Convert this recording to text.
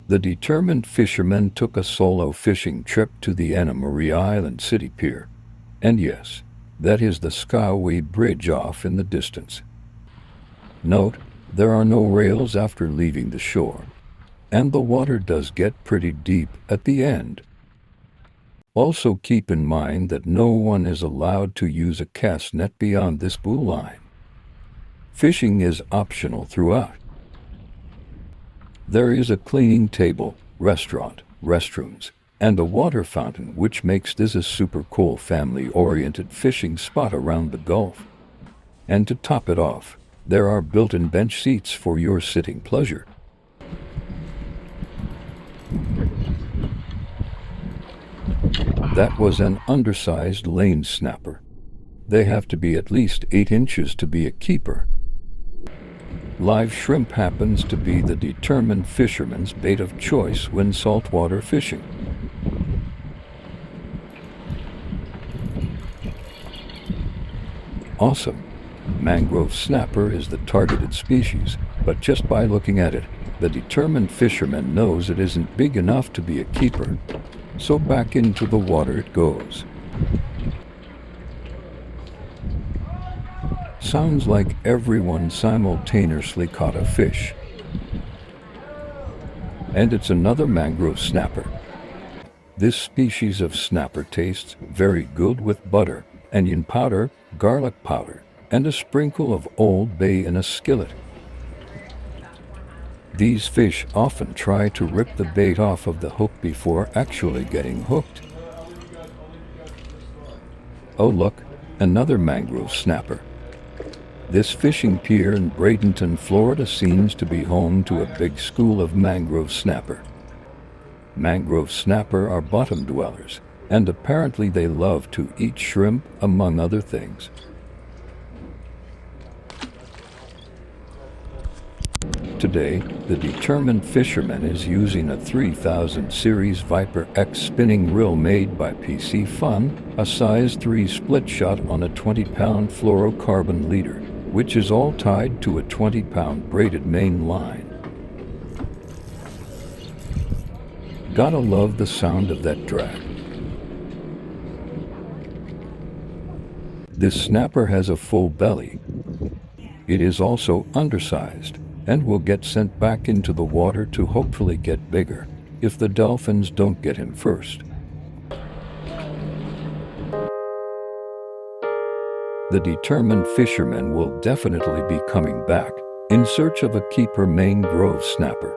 The determined fisherman took a solo fishing trip to the Anna Maria Island City Pier. And yes, that is the Skyway Bridge off in the distance. Note, there are no rails after leaving the shore, and the water does get pretty deep at the end. Also keep in mind that no one is allowed to use a cast net beyond this blue line. Fishing is optional throughout. There is a cleaning table, restaurant, restrooms, and a water fountain, which makes this a super cool family-oriented fishing spot around the Gulf. And to top it off, there are built-in bench seats for your sitting pleasure. That was an undersized lane snapper. They have to be at least 8 inches to be a keeper. Live shrimp happens to be the determined fisherman's bait of choice when saltwater fishing. Awesome! Mangrove snapper is the targeted species, but just by looking at it, the determined fisherman knows it isn't big enough to be a keeper, so back into the water it goes. Sounds like everyone simultaneously caught a fish. And it's another mangrove snapper. This species of snapper tastes very good with butter, onion powder, garlic powder, and a sprinkle of Old Bay in a skillet. These fish often try to rip the bait off of the hook before actually getting hooked. Oh look, another mangrove snapper. This fishing pier in Bradenton, Florida seems to be home to a big school of mangrove snapper. Mangrove snapper are bottom dwellers, and apparently they love to eat shrimp, among other things. Today, the determined fisherman is using a 3000 series Viper X spinning reel made by Piscifun, a size 3 split shot on a 20-pound fluorocarbon leader, which is all tied to a 20-pound braided main line. Gotta love the sound of that drag. This snapper has a full belly. It is also undersized, and will get sent back into the water to hopefully get bigger, if the dolphins don't get him first. The determined fisherman will definitely be coming back, in search of a keeper mangrove snapper.